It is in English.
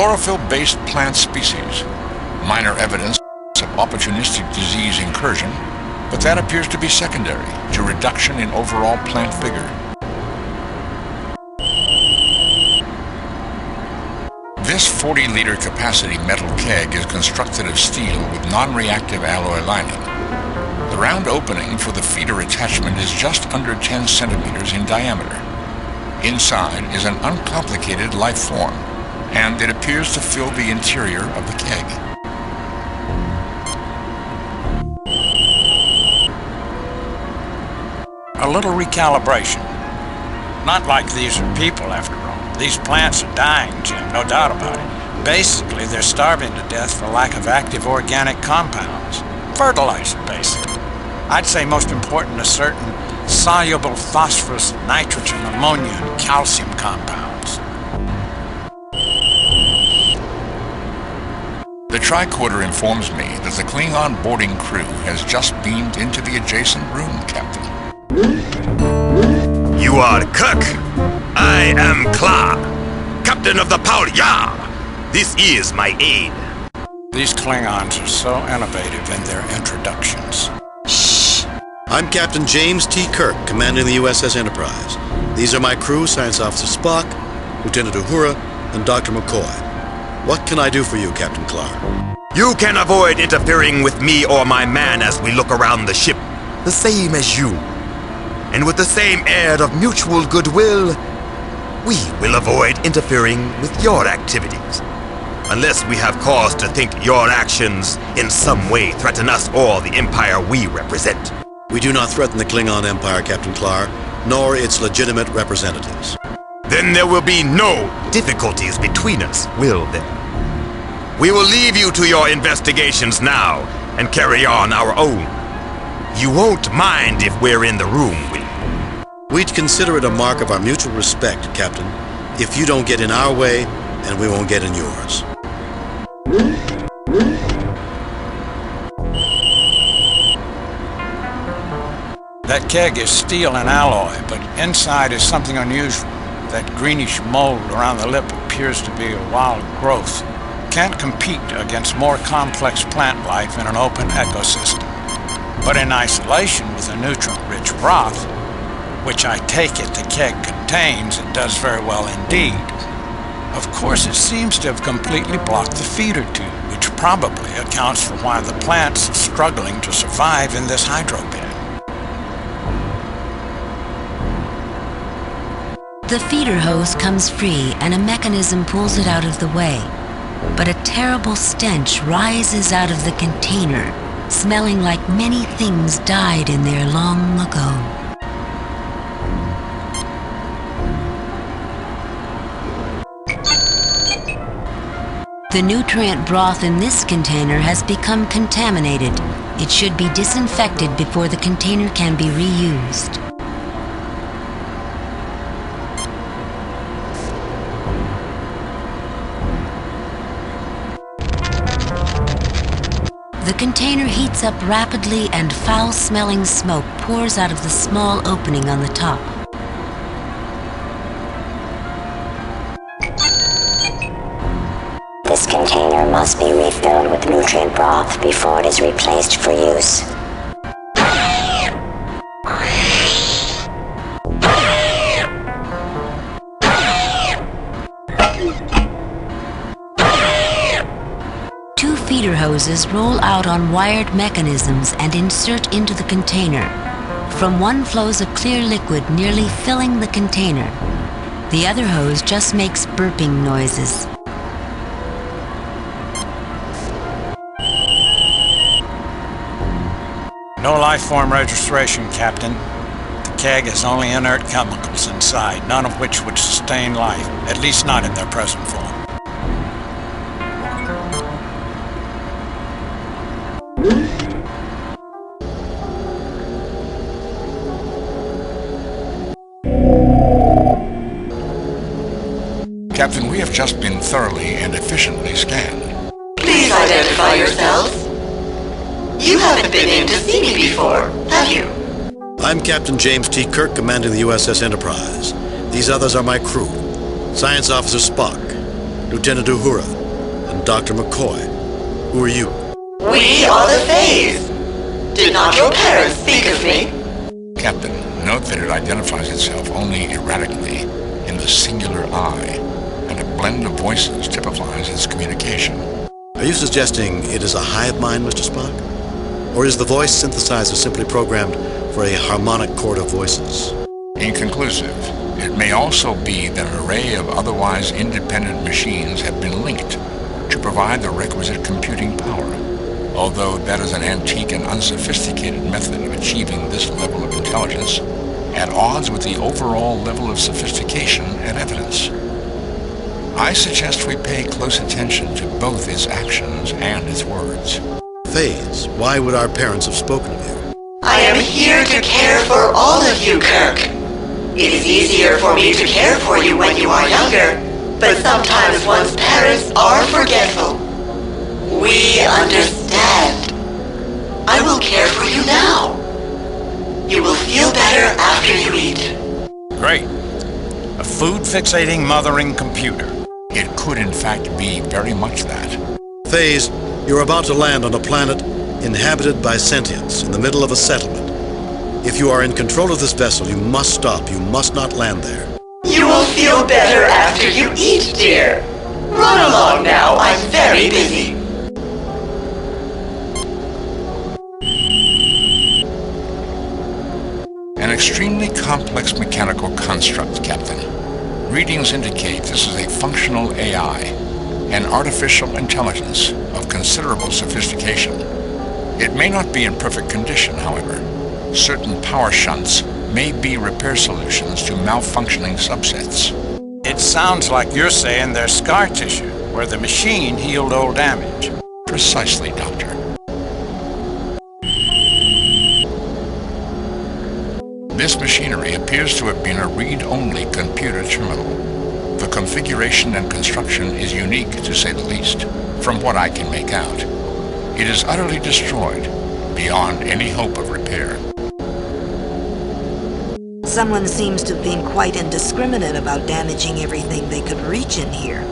chlorophyll-based plant species. Minor evidence of opportunistic disease incursion, but that appears to be secondary to reduction in overall plant vigor. This 40-liter capacity metal keg is constructed of steel with non-reactive alloy lining. The round opening for the feeder attachment is just under 10 centimeters in diameter. Inside is an uncomplicated life form, and it appears to fill the interior of the keg. A little recalibration. Not like these are people, after all. These plants are dying, Jim, no doubt about it. Basically, they're starving to death for lack of active organic compounds. Fertilizer, basically. I'd say most important are certain soluble phosphorus, nitrogen, ammonia, and calcium compounds. The tricorder informs me that the Klingon boarding crew has just beamed into the adjacent room, Captain. You are Kirk. I am Kla, Captain of the Paul-Ya. This is my aide. These Klingons are so innovative in their introductions. Shh! I'm Captain James T. Kirk, commanding the USS Enterprise. These are my crew, Science Officer Spock, Lieutenant Uhura, and Dr. McCoy. What can I do for you, Captain Clark? You can avoid interfering with me or my man as we look around the ship, the same as you. And with the same air of mutual goodwill, we will avoid interfering with your activities. Unless we have cause to think your actions in some way threaten us or the Empire we represent. We do not threaten the Klingon Empire, Captain Clark, nor its legitimate representatives. Then there will be no difficulties between us, will there? We will leave you to your investigations now and carry on our own. You won't mind if we're in the room, will you? We'd consider it a mark of our mutual respect, Captain, if you don't get in our way, and we won't get in yours. That keg is steel and alloy, but inside is something unusual. That greenish mold around the lip appears to be a wild growth. Can't compete against more complex plant life in an open ecosystem. But in isolation with a nutrient-rich broth, which I take it the keg contains, it does very well indeed. Of course, it seems to have completely blocked the feeder tube, which probably accounts for why the plant's struggling to survive in this hydrobed. The feeder hose comes free and a mechanism pulls it out of the way. But a terrible stench rises out of the container, smelling like many things died in there long ago. The nutrient broth in this container has become contaminated. It should be disinfected before the container can be reused. The container heats up rapidly and foul-smelling smoke pours out of the small opening on the top. This container must be refilled with nutrient broth before it is replaced for use. Two feeder hoses roll out on wired mechanisms and insert into the container. From one flows a clear liquid nearly filling the container. The other hose just makes burping noises. No life form registration, Captain. The keg has only inert chemicals inside, none of which would sustain life, at least not in their present form. Captain, we have just been thoroughly and efficiently scanned. Please identify yourself. You haven't been in to see me before, have you? I'm Captain James T. Kirk, commanding the USS Enterprise. These others are my crew. Science Officer Spock, Lieutenant Uhura, and Dr. McCoy. Who are you? We are the Fays. Did not your parents speak of me? Captain, note that it identifies itself only erratically in the singular I, and a blend of voices typifies its communication. Are you suggesting it is a hive mind, Mr. Spock? Or is the voice synthesizer simply programmed for a harmonic chord of voices? Inconclusive. It may also be that an array of otherwise independent machines have been linked to provide the requisite computing power, although that is an antique and unsophisticated method of achieving this level of intelligence, at odds with the overall level of sophistication and evidence. I suggest we pay close attention to both its actions and its words. Fays, why would our parents have spoken of you? I am here to care for all of you, Kirk. It is easier for me to care for you when you are younger, but sometimes one's parents are forgetful. We understand. I will care for you now. You will feel better after you eat. Great. A food-fixating mothering computer. It could in fact be very much that. Fays, you're about to land on a planet inhabited by sentients in the middle of a settlement. If you are in control of this vessel, you must stop. You must not land there. You will feel better after you eat, dear. Run along now. I'm very busy. An extremely complex mechanical construct, Captain. Readings indicate this is a functional AI, an artificial intelligence of considerable sophistication. It may not be in perfect condition, however. Certain power shunts may be repair solutions to malfunctioning subsets. It sounds like you're saying there's scar tissue, where the machine healed old damage. Precisely, Doctor. This machinery appears to have been a read-only computer terminal. The configuration and construction is unique, to say the least, from what I can make out. It is utterly destroyed, beyond any hope of repair. Someone seems to have been quite indiscriminate about damaging everything they could reach in here.